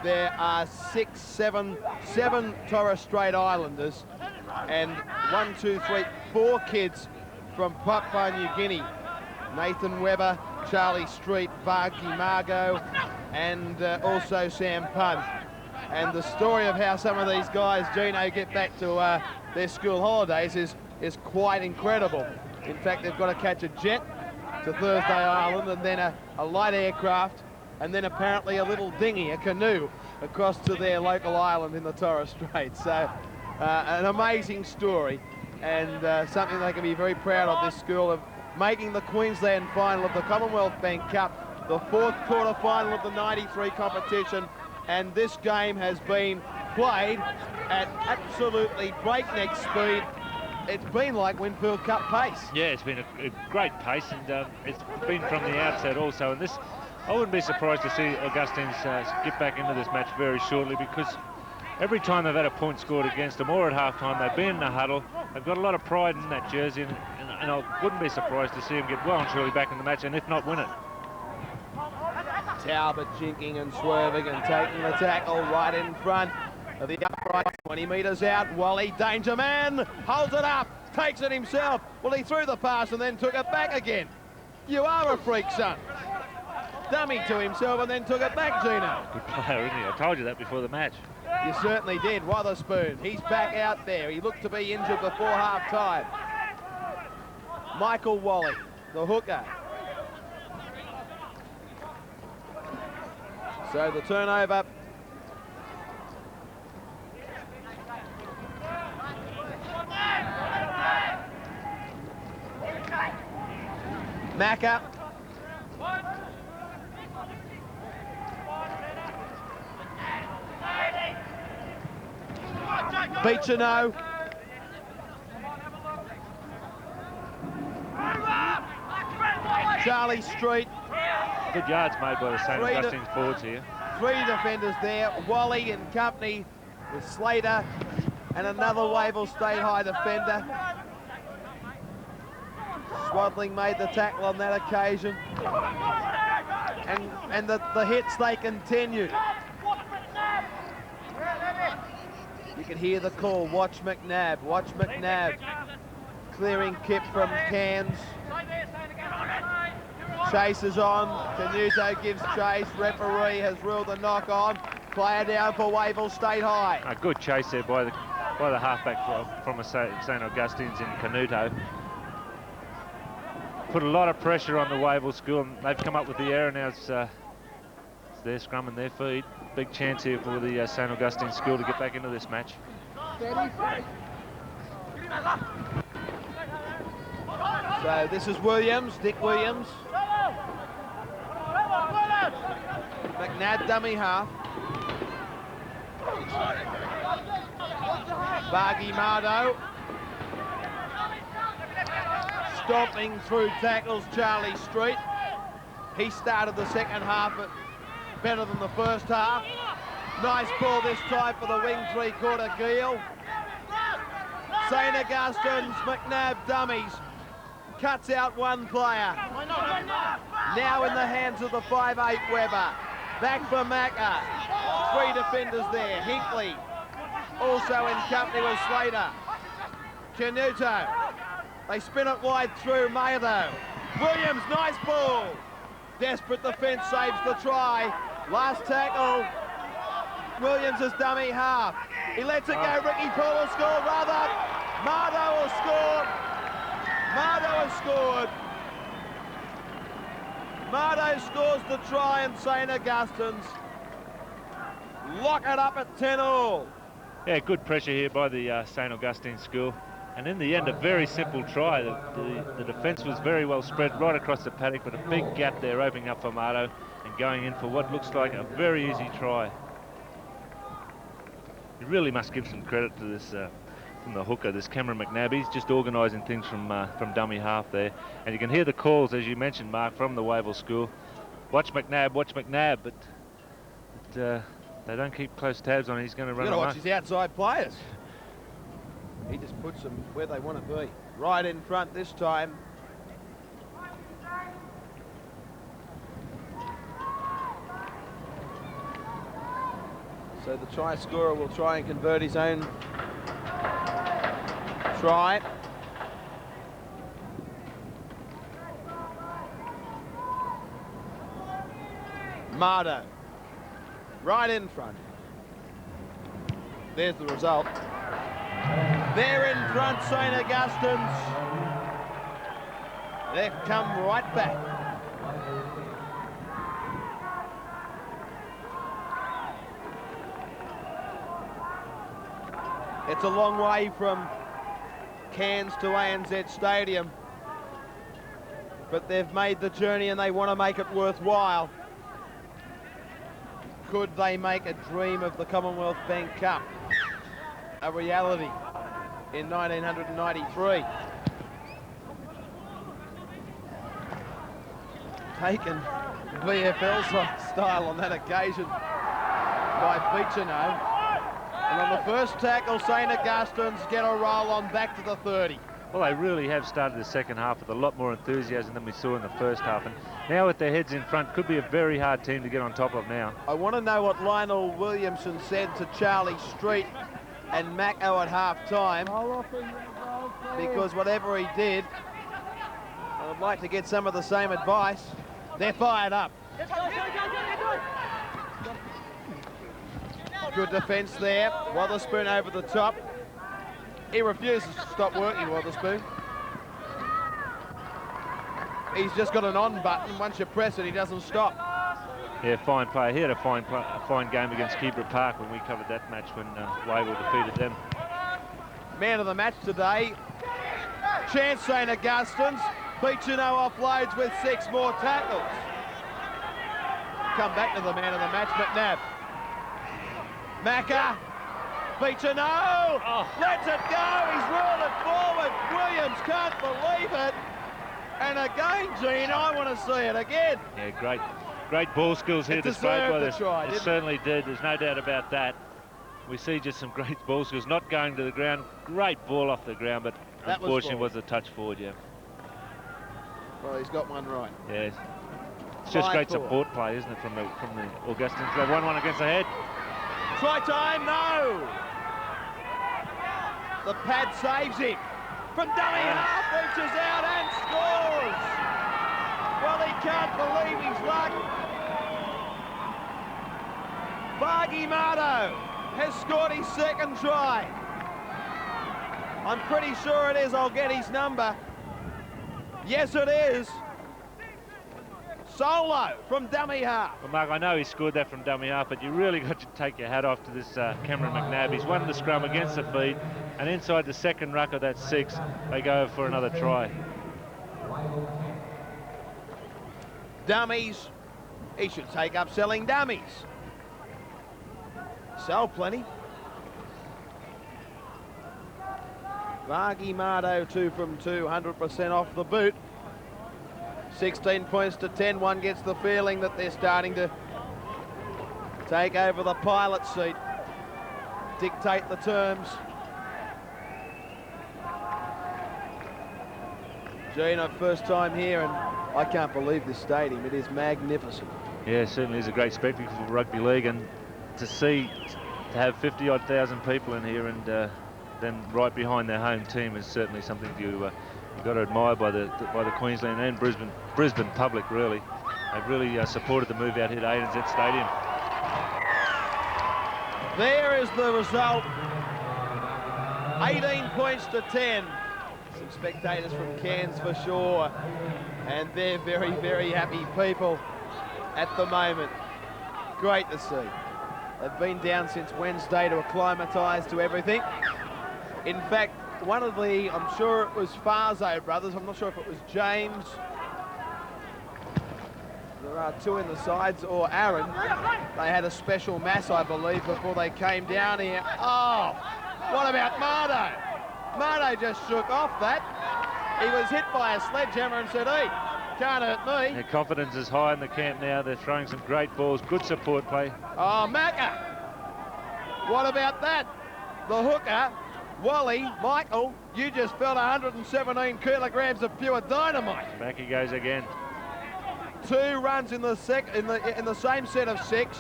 there are seven Torres Strait Islanders, and 4 kids from Papua New Guinea. Nathan Webber, Charlie Street, Barky Margot, and also Sam Punn. And the story of how some of these guys, Gino, get back to their school holidays is quite incredible. In fact, they've got to catch a jet to Thursday Island, and then a light aircraft, and then apparently a little dinghy, a canoe, across to their local island in the Torres Strait. So an amazing story, and something they can be very proud of, this school, of making the Queensland final of the Commonwealth Bank Cup, the 4th quarter final of the 93 competition. And this game has been played at absolutely breakneck speed. It's been like Winfield Cup pace. Yeah, it's been a great pace, and it's been from the outset also. And this, I wouldn't be surprised to see Augustines get back into this match very shortly, because every time they've had a point scored against them, or at half-time, they've been in the huddle. They've got a lot of pride in that jersey, and I wouldn't be surprised to see them get well and truly back in the match, and if not, win it. Talbot jinking and swerving and taking the tackle right in front of the upright, 20 metres out. Wally, danger man, holds it up, takes it himself. Well, he threw the pass and then took it back again. You are a freak, son. Dummy to himself and then took it back, Gino. Good player, isn't he? I told you that before the match. You certainly did. Wotherspoon, he's back out there. He looked to be injured before half-time. Michael Wally, the hooker. So the turnover. Macca. Beechino. Charlie Street. Good yards made by the St. Augustine's forwards here. 3 defenders there, Wally in company with Slater and another Wavell State High defender. Swadling made the tackle on that occasion. And the hits, they continue. You can hear the call, watch McNabb, watch McNabb. Clearing Kip from Cairns. Chase is on, Canuto gives chase, referee has ruled a knock on. Player down for Wavell State High. A good chase there by the halfback from St. Augustine's in Canuto. Put a lot of pressure on the Wavell school, and they've come up with the error now. It's their scrum and their feed. Big chance here for the St. Augustine school to get back into this match. So this is Williams, Dick Williams. McNabb dummy half. Bargy Mardo. Stomping through tackles, Charlie Street. He started the second half better than the first half. Nice ball this time for the wing three-quarter Gill. St. Augustine's, McNabb dummies. Cuts out one player. Now in the hands of the 5'8 Webber. Back for Macca. 3 defenders there. Hinkley also in company with Slater. Canuto. They spin it wide through Matho. Williams, nice ball. Desperate defence saves the try. Last tackle. Williams is dummy half. He lets it go. Ricky Paul will score, rather. Mardo will score. Mardo has scored. Mardo scores the try, and St. Augustine's lock it up at 10-all. Yeah, good pressure here by the St. Augustine school. And in the end, a very simple try. The defence was very well spread right across the paddock, but a big gap there opening up for Mardo and going in for what looks like a very easy try. You really must give some credit to this from the hooker, this Cameron McNabb. He's just organising things from dummy half there. And you can hear the calls, as you mentioned, Mark, from the Wavell school. Watch McNabb, but they don't keep close tabs on him. He's going to run away. Watch his outside players. He just puts them where they want to be. Right in front this time. So the try scorer will try and convert his own try. Mardo. Right in front. There's the result. They're in front, St. Augustine's. They've come right back. It's a long way from Cairns to ANZ Stadium, but they've made the journey and they want to make it worthwhile. Could they make a dream of the Commonwealth Bank Cup a reality in 1993? Taken VFL style on that occasion by Beechino. And on the first tackle, St. Augustine's get a roll on back to the 30. Well, they really have started the second half with a lot more enthusiasm than we saw in the first half. And now with their heads in front, could be a very hard team to get on top of now. I want to know what Lionel Williamson said to Charlie Street and Macco at half-time, because whatever he did, I'd like to get some of the same advice. They're fired up. Good defence there. Wotherspoon over the top. He refuses to stop working, Wotherspoon. He's just got an on button. Once you press it, he doesn't stop. Yeah, fine play. He had a fine game against Keebra Park when we covered that match when Wavell defeated them. Man of the match today, Chance St. Augustine's. Beechino offloads with 6 more tackles. Come back to the man of the match, McNabb. Macca, Beechino, lets it go, he's rolled it forward. Williams can't believe it. And again, Gene, I want to see it again. Yeah, great ball skills here displayed by this. It certainly did. There's no doubt about that. We see just some great ball skills, not going to the ground. Great ball off the ground, but that unfortunately was a touch forward, yeah. Well, he's got one right. Yes. It's just great support play, isn't it, from the Augustines? They've won one against the head. Try time, no! The pad saves him. From dummy half, reaches out and scores! Well, he can't believe his luck. Vargy Mardo has scored his second try. I'm pretty sure it is. I'll get his number. Yes, it is. Solo from dummy half. Well, Mark, I know he scored that from dummy half, but you really got to take your hat off to this Cameron McNabb. He's won the scrum against the feed, and inside the second ruck of that 6, they go for another try. Dummies. He should take up selling dummies. Sell plenty. Vargy Mardo 2 from 2, 100% off the boot. 16 points to 10. One gets the feeling that they're starting to take over the pilot seat, dictate the terms. Gene, first time here, and I can't believe this stadium. It is magnificent. Yeah, certainly is a great spectacle for rugby league, and to have 50-odd thousand people in here and them right behind their home team is certainly something you've got to admire by the Queensland and Brisbane public. Really, they've really supported the move out here to ANZ Stadium. There is the result. 18 points to 10. Some spectators from Cairns for sure, and they're very, very happy people at the moment. Great to see. They've been down since Wednesday to acclimatise to everything. In fact, one of the, I'm sure it was Farzo brothers, I'm not sure if it was James, there are 2 in the sides, or Aaron. They had a special mass, I believe, before they came down here. Oh, what about Mardo? Mardo just shook off that. He was hit by a sledgehammer and said, hey, can't hurt me. Their confidence is high in the camp now. They're throwing some great balls, good support play. Oh, Macca. What about that? The hooker, Wally, Michael, you just felt 117 kilograms of pure dynamite. Back he goes again. 2 runs in the same set of 6.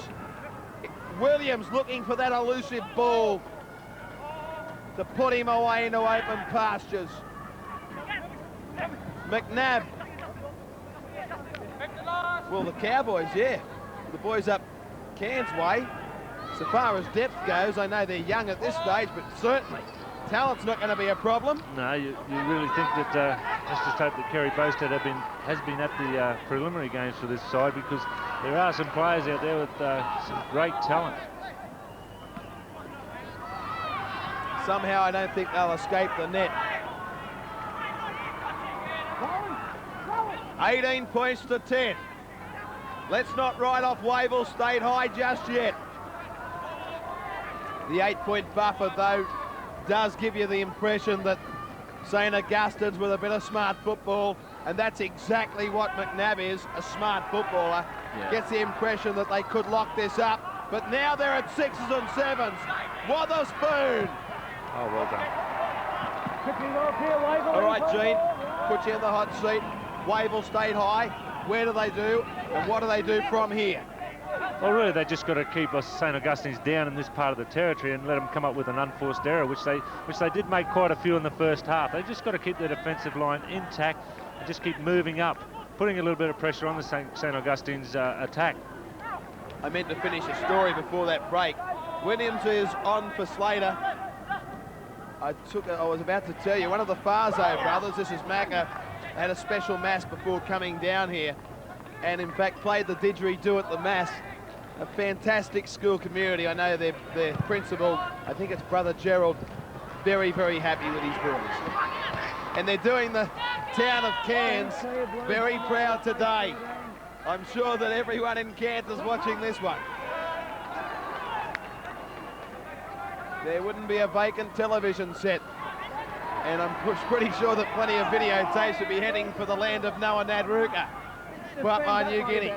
Williams looking for that elusive ball to put him away into open pastures. McNabb. Well, the Cowboys, yeah. The boys up Cairns way. So far as depth goes, I know they're young at this stage, but certainly talent's not going to be a problem. No, you really think that, let's just hope that Kerry Bostad has been at the preliminary games for this side, because there are some players out there with some great talent. Somehow I don't think they'll escape the net. 18 points to 10. Let's not write off Wavell State High just yet. The 8-point buffer, though, does give you the impression that St Augustine's with a bit of smart football, and that's exactly what McNabb is, a smart footballer. Yeah. Gets the impression that they could lock this up, but now they're at 6s and 7s. Wotherspoon! Oh, well done. All right, Gene, put you in the hot seat. Wavell State High, where do they do, and what do they do from here? Well, really, they just got to keep us St Augustine's down in this part of the territory and let them come up with an unforced error, which they did make quite a few in the first half. They just got to keep their defensive line intact and just keep moving up, putting a little bit of pressure on the St Augustine's attack. I meant to finish a story before that break. Williams is on for Slater. I was about to tell you, one of the Farzo brothers, this is Macca, had a special mass before coming down here, and in fact played the didgeridoo at the mass. A fantastic school community. I know their principal, I think it's Brother Gerald, very, very happy with his boys. And they're doing the town of Cairns very proud today. I'm sure that everyone in Cairns is watching this one. There wouldn't be a vacant television set. And I'm pretty sure that plenty of videotapes will be heading for the land of Noah Nadruka, Papua New Guinea.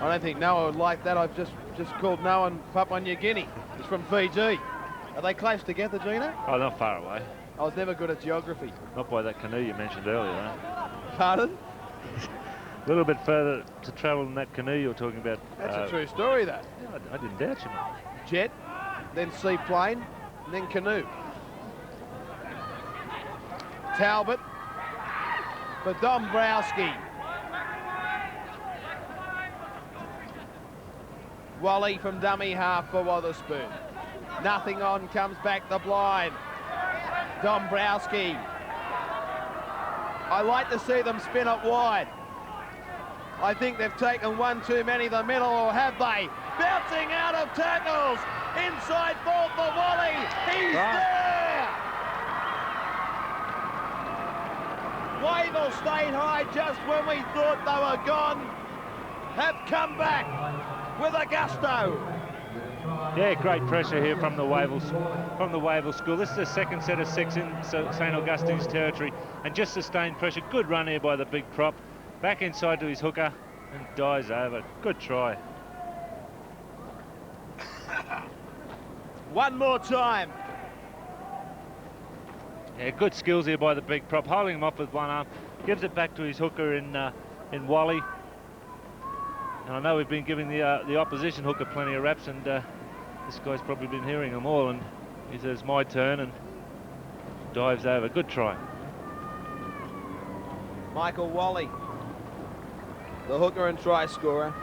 I don't think Noah would like that. I've just called Noah Papua New Guinea. He's from Fiji. Are they close together, Gino? Oh, not far away. I was never good at geography. Not by that canoe you mentioned earlier, though. Pardon? A little bit further to travel than that canoe you were talking about. That's a true story, though. Yeah, I didn't doubt you, mate. Jet, then seaplane, and then canoe. Talbot for Dombrowski. Wally from dummy half for Wotherspoon. Nothing on, comes back the blind. Dombrowski. I like to see them spin it wide. I think they've taken one too many the middle, or have they? Bouncing out of tackles. Inside ball for Wally. He's there. Wavell State High, just when we thought they were gone, have come back with a gusto. Yeah, great pressure here from the Wavell school. This is the second set of 6 in St Augustine's territory, and just sustained pressure. Good run here by the big prop. Back inside to his hooker and dives over. Good try. One more time. Yeah, good skills here by the big prop, holding him off with one arm. Gives it back to his hooker in Wally. And I know we've been giving the opposition hooker plenty of raps, and this guy's probably been hearing them all, and he says, my turn, and dives over. Good try. Michael Wally, the hooker and try scorer.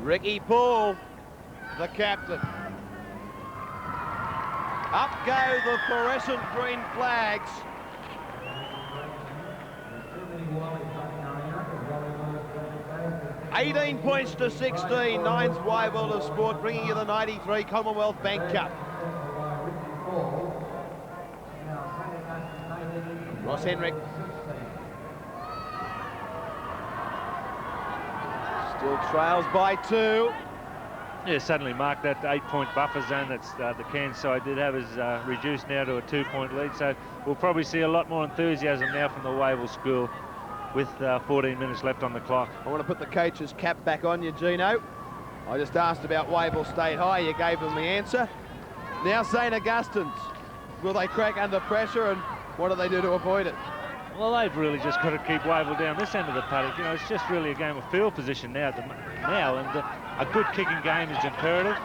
Ricky Paul, the captain. Up go the fluorescent green flags. $18 points to 16, Nine's Wide World of Sport, bringing you the 93 Commonwealth Bank Cup. Ross Henrik. Still trails by 2. Yeah, suddenly marked that 8-point buffer zone that's the Cairns side did have is reduced now to a 2-point lead. So we'll probably see a lot more enthusiasm now from the Wavell school with 14 minutes left on the clock. I want to put the coach's cap back on you, Gino. I just asked about Wavell State High. You gave them the answer. Now St Augustine's. Will they crack under pressure, and what do they do to avoid it? Well, they've really just got to keep Wavell down this end of the paddock. You know, it's just really a game of field position now, and a good kicking game is imperative,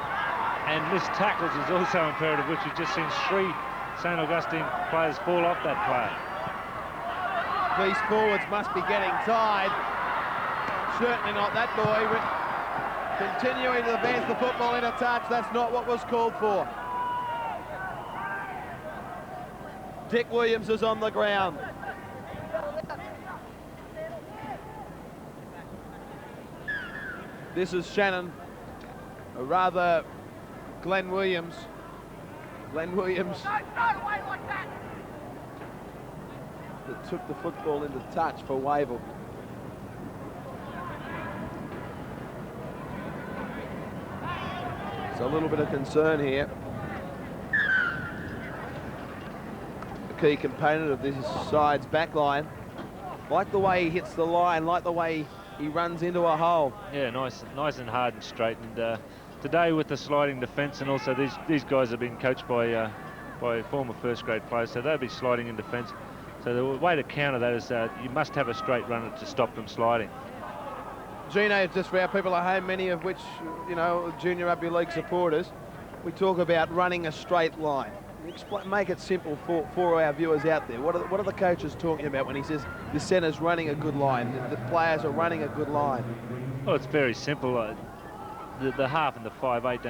and missed tackles is also imperative, which we've just seen 3 St Augustine players fall off that play. These forwards must be getting tired. Certainly not that boy. Continuing to advance the football in a touch. That's not what was called for. Dick Williams is on the ground. This is Shannon, or rather Glenn Williams. Glenn Williams that took the football into touch for Wavell. It's a little bit of concern here. A key component of this side's back line. Like the way he hits the line, like the way he runs into a hole. Yeah, nice and hard and straight. And today with the sliding defence, and also these guys have been coached by former first grade players, so they'll be sliding in defence. So the way to counter that is you must have a straight runner to stop them sliding. Gino, just for our people at home, many of which, you know, junior rugby league supporters, we talk about running a straight line. Make it simple for our viewers out there. What are the coaches talking about when he says the centre's running a good line, the players are running a good line? Well, it's very simple. The half and the 5'8"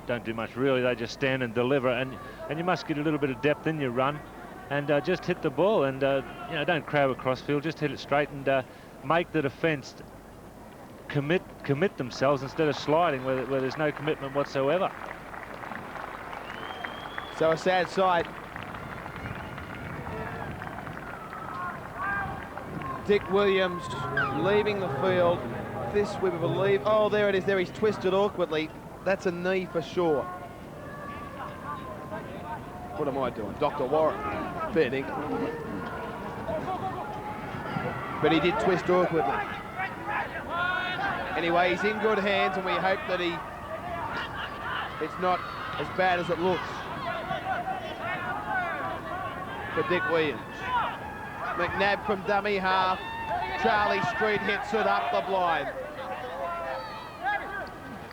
don't do much really. They just stand and deliver, and you must get a little bit of depth in your run, and just hit the ball, and you know, don't crowd across field. Just hit it straight and make the defence commit themselves instead of sliding where there's no commitment whatsoever. So a sad sight. Dick Williams leaving the field. This we believe. Oh, there it is. There he's twisted awkwardly. That's a knee for sure. What am I doing? Dr. Warren. Fair dinkum. But he did twist awkwardly. Anyway, he's in good hands, and we hope that it's not as bad as it looks for Dick Williams. McNabb from dummy half. Charlie Street hits it up the blind.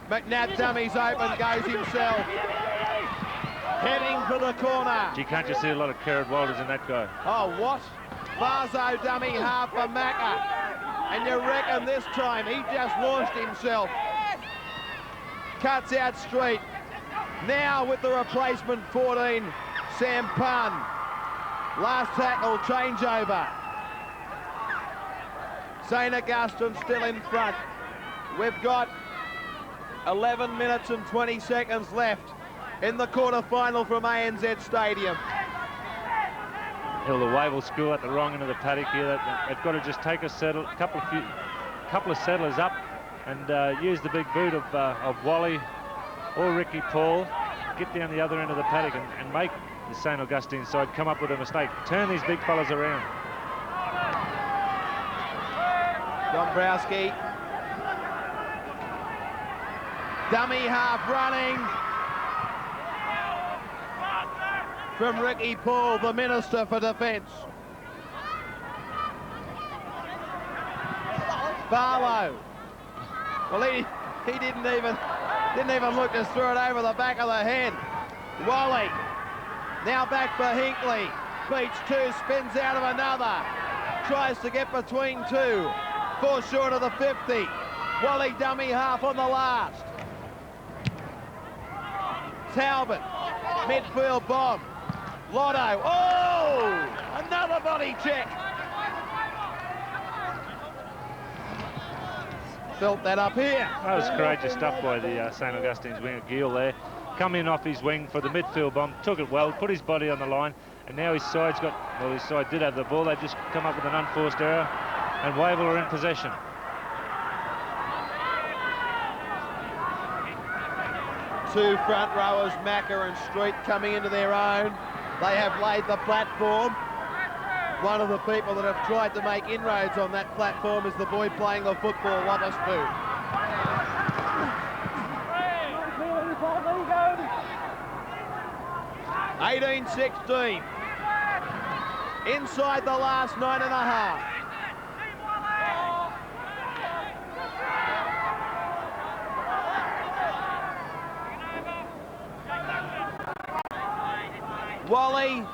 McNabb dummies open, goes himself. Heading for the corner. You can't just see a lot of Kerrod Wilders in that guy. Oh, what? Varzo dummy half for Macca. And you reckon this time he just launched himself. Cuts out Street. Now with the replacement 14, Sam Pun. Last tackle, changeover. St. Augustine still in front. We've got 11 minutes and 20 seconds left in the quarter-final from ANZ Stadium. Well, the Wavell School at the wrong end of the paddock here. They've got to just take a couple of settlers up and use the big boot of Wally or Ricky Paul, get down the other end of the paddock and make the St. Augustine side come up with a mistake. Turn these big fellas around. Dombrowski. Dummy half running from Ricky Paul, the Minister for Defence. Barlow. Well, he didn't even look, just threw it over the back of the head. Wally. Now back for Hinkley. Beats two, spins out of another. Tries to get between two. 4 short of the 50. Wally dummy half on the last. Talbot. Midfield bomb. Lotto. Oh! Another body check. Felt that up here. That was courageous stuff by the St. Augustine's winger, Gill there. Come in off his wing for the midfield bomb, took it well, put his body on the line, and now his side's got, well, his side did have the ball, they just come up with an unforced error, and Wavell are in possession. Two front rowers, Macca and Street, coming into their own. They have laid the platform. One of the people that have tried to make inroads on that platform is the boy playing the football, Wotherspoon. 18-16. Inside the last 9.5. Wally,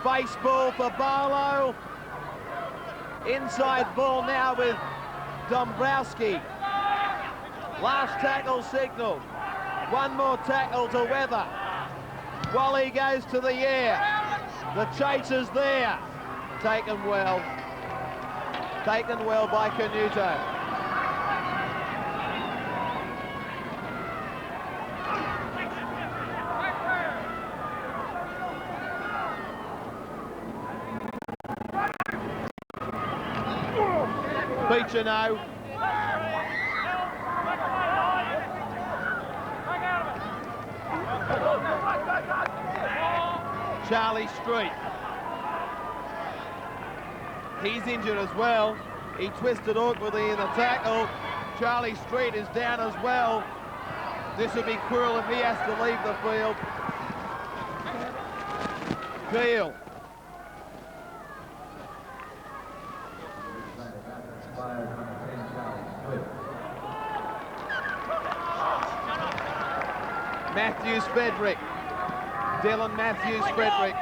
face ball for Barlow. Inside ball now with Dombrowski. Last tackle signal. One more tackle to Weather. Wally goes to the air. The chase is there. Taken well. Taken well by Canuto. Beechino. Charlie Street. He's injured as well. He twisted awkwardly in the tackle. Charlie Street is down as well. This would be cruel if he has to leave the field. Peel. Matthews Frederick. Dylan Matthews Frederick.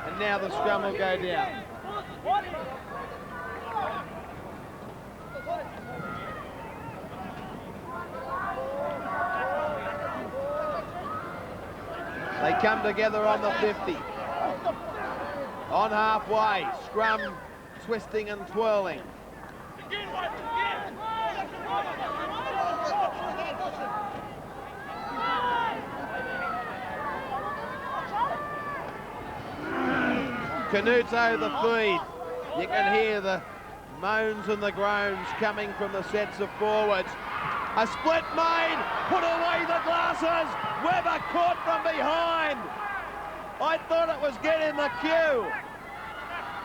And now the scrum will go down. They come together on the 50. On halfway, scrum twisting and twirling. Canuto the feed. You can hear the moans and the groans coming from the sets of forwards. A split made, put away the glasses. Webber caught from behind. I thought it was get in the queue.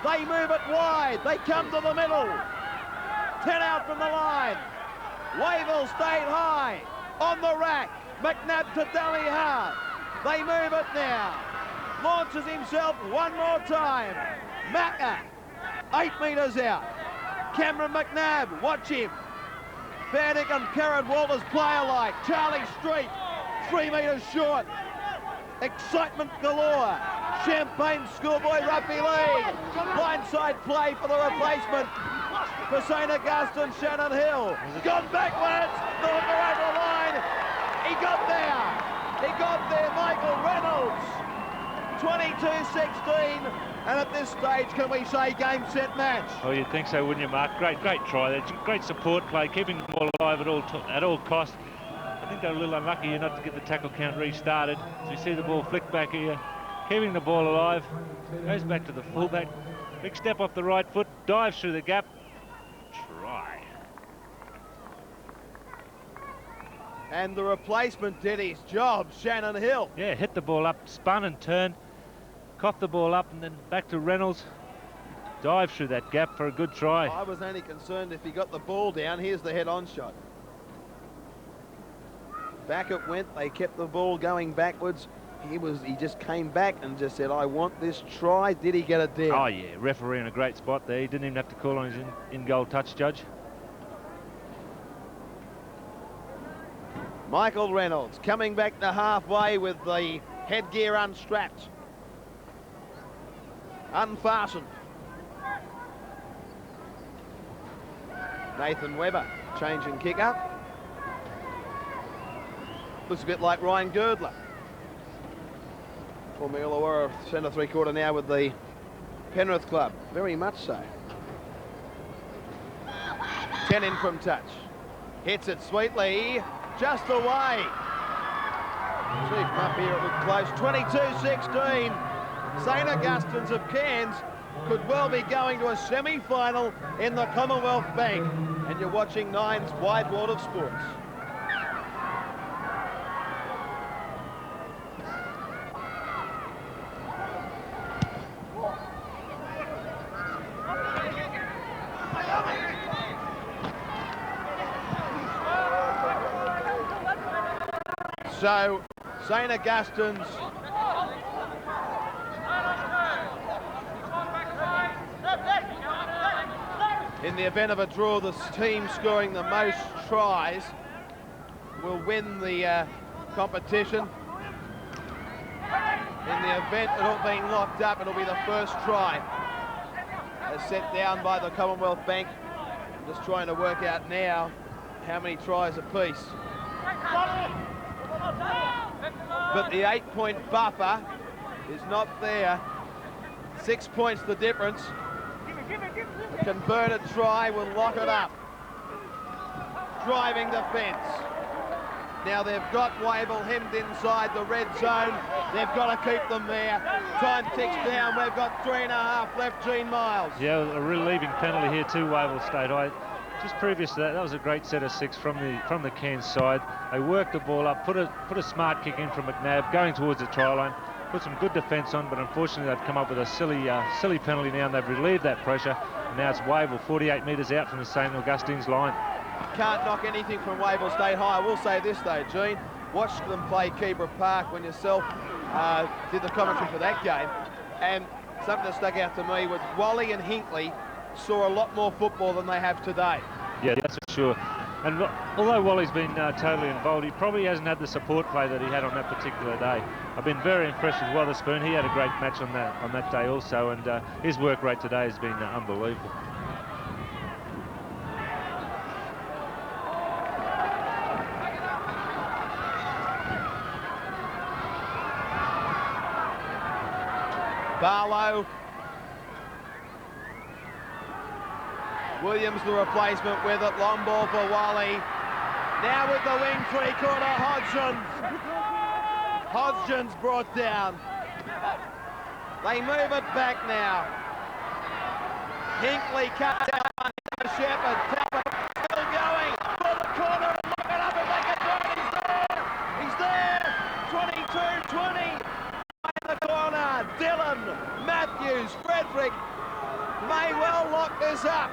They move it wide, they come to the middle. 10 out from the line. Wavell State High on the rack. McNabb to dummy half. They move it now. Launches himself one more time. Macca, 8 metres out. Cameron McNabb, watch him. Fairdick and Karen Walters play alike. Charlie Street, 3 metres short. Excitement galore. Champagne Schoolboy Rugby League. Blindside play for the replacement for St. Augustine, Shannon Hill. Gone backwards, the hooker over the line. He got there, Michael Reynolds. 22-16, and at this stage, can we say game, set, match? Oh, you'd think so, wouldn't you, Mark? Great try there. Great support play, keeping the ball alive at all costs. I think they're a little unlucky here not to get the tackle count restarted. As we see the ball flick back here, keeping the ball alive. Goes back to the fullback. Big step off the right foot, dives through the gap. Try. And the replacement did his job, Shannon Hill. Yeah, hit the ball up, spun and turned, coughed the ball up, and then back to Reynolds. Dive through that gap for a good try. I was only concerned if he got the ball down. Here's the head-on shot. Back it went. They kept the ball going backwards. He just came back and just said, I want this try. Did he get it down? Oh, yeah. Referee in a great spot there. He didn't even have to call on his in-goal touch judge. Michael Reynolds coming back to halfway with the headgear unstrapped. Unfastened. Nathan Webber changing kick up. Looks a bit like Ryan Girdler. Paul Illawarra centre three-quarter now with the Penrith club. Very much so. 10 in from touch. Hits it sweetly. Just away. Gee, from up here it looked close. 22-16. St. Augustine's of Cairns could well be going to a semi-final in the Commonwealth Bank. And you're watching Nine's Wide World of Sports. So, St. Augustine's in the event of a draw, the team scoring the most tries will win the competition. In the event of it all being locked up, it'll be the first try as set down by the Commonwealth Bank. I'm just trying to work out now how many tries apiece. But the 8-point buffer is not there. 6 points the difference. A converted try will lock it up. Driving the fence. Now they've got Wavell hemmed inside the red zone. They've got to keep them there. Time ticks down. We've got 3.5 left, Gene Miles. Yeah, a relieving penalty here to Wavell State High. Just previous to that was a great set of 6 from the Cairns side. They worked the ball up, put a smart kick in from McNabb, going towards the try line, put some good defence on, but unfortunately they've come up with a silly penalty now, and they've relieved that pressure. And now it's Wavell 48 metres out from the St. Augustine's line. Can't knock anything from Wavell State High. I will say this though, Gene, watched them play Keebra Park when yourself did the commentary for that game, and something that stuck out to me was Wally and Hinckley saw a lot more football than they have today. Yeah, that's for sure. And although Wally's been totally involved, he probably hasn't had the support play that he had on that particular day. I've been very impressed with Wotherspoon. He had a great match on that day also, and his work rate today has been unbelievable. Barlow. Williams the replacement with it. Long ball for Wally. Now with the wing three-quarter, Hodgins. Hodgins brought down. They move it back now. Hinkley cuts out one. Shepherd, Tapper, still going for the corner and look it up if they can do it. He's there. 22-20. In the corner, Dillon, Matthews, Frederick may well lock this up.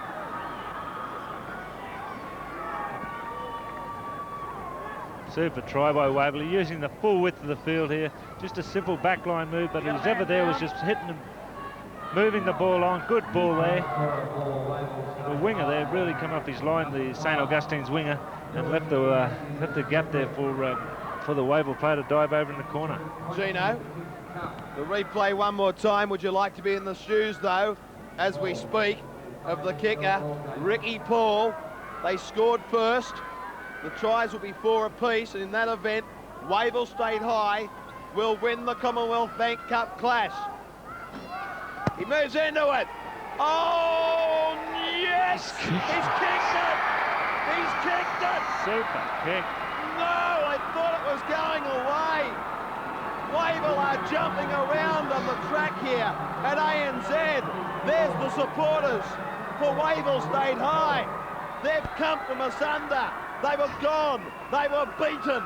Super try by Wavell, using the full width of the field here. Just a simple backline move, but who's ever there was just hitting them, moving the ball on. Good ball there. The winger there really come off his line, the St. Augustine's winger, and left the gap there for the Wavell player to dive over in the corner. Gino, the replay one more time. Would you like to be in the shoes, though, as we speak, of the kicker, Ricky Paul? They scored first. The tries will be 4 apiece, and in that event, Wavell State High will win the Commonwealth Bank Cup clash. He moves into it. Oh, yes! He's kicked it! He's kicked it! Super kick. No, I thought it was going away. Wavell are jumping around on the track here at ANZ. There's the supporters for Wavell State High. They've come from asunder. They were gone. They were beaten.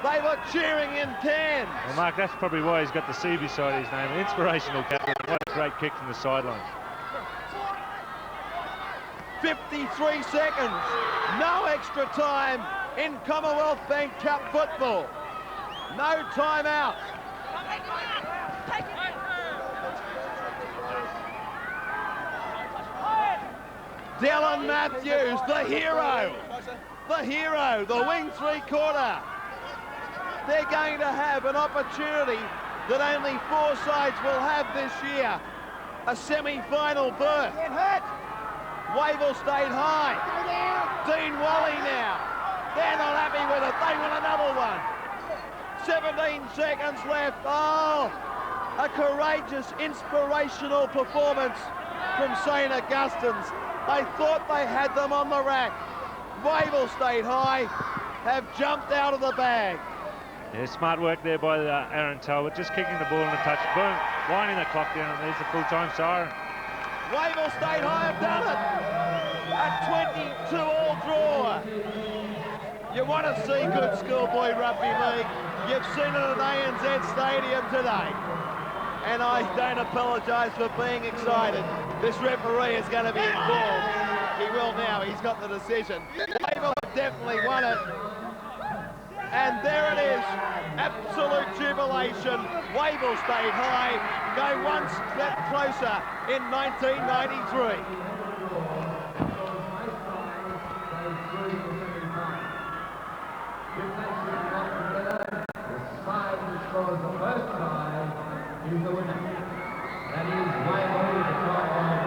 They were cheering in Cairns. Well, Mark, that's probably why he's got the C beside his name. An inspirational captain. What a great kick from the sidelines. 53 seconds. No extra time in Commonwealth Bank Cup football. No timeout. Dylan Matthews, the hero. The hero, the wing three-quarter. They're going to have an opportunity that only 4 sides will have this year. A semi-final berth. Wavell State High. Dean Wally now. They're not happy with it. They want another one. 17 seconds left. Oh, a courageous, inspirational performance from St. Augustine's. They thought they had them on the rack. Wavell State High have jumped out of the bag. Yeah, smart work there by Aaron Talbot, just kicking the ball in a touch. Boom, winding the clock down, and there's the full-time siren. Wavell State High have done it. A 22-all draw. You want to see good schoolboy rugby league. You've seen it at ANZ Stadium today. And I don't apologise for being excited. This referee is going to be involved. He will now. He's got the decision. Wavell have definitely won it. And there it is. Absolute jubilation. Wavell State High go one step closer in 1993. The winner. That is Wavell with the try on the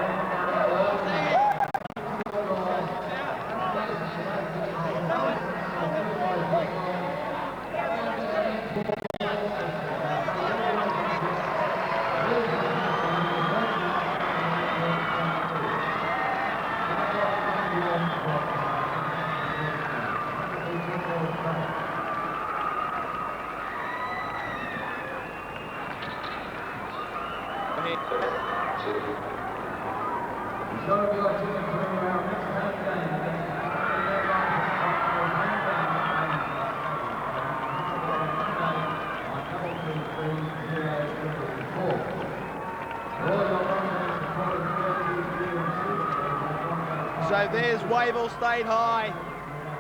So there's Wavell State High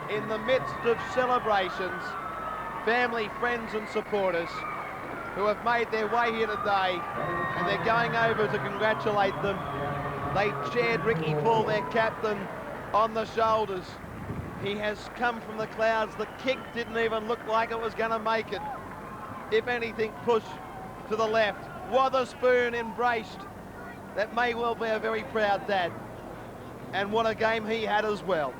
in the midst of celebrations, family, friends and supporters who have made their way here today, and they're going over to congratulate them. They cheered Ricky Paul, their captain, on the shoulders. He has come from the clouds. The kick didn't even look like it was going to make it. If anything, push to the left. Wotherspoon embraced. That may well be a very proud dad. And what a game he had as well.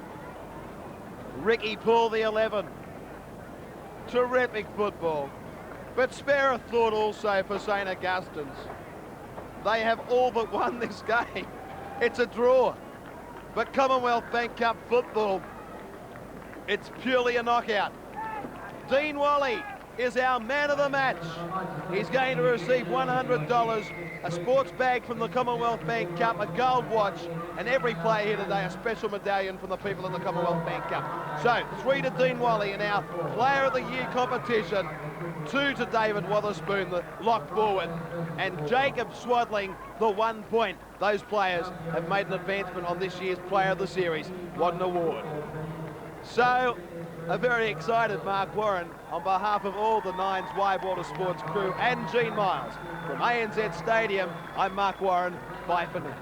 Ricky Paul, the 11. Terrific football. But spare a thought also for St. Augustine's. They have all but won this game. It's a draw. But Commonwealth Bank Cup football, it's purely a knockout. Dean Wally is our man of the match. He's going to receive $100, a sports bag from the Commonwealth Bank Cup, a gold watch, and every player here today a special medallion from the people in the Commonwealth Bank Cup. So 3 to Dean Wally in our Player of the Year competition, 2 to David Wotherspoon, the lock forward, and Jacob Swadling, the 1 point. Those players have made an advancement on this year's Player of the Series. What an award. So, a very excited Mark Warren on behalf of all the Nines Wavell Sports crew and Gene Miles. From ANZ Stadium, I'm Mark Warren. Bye for now.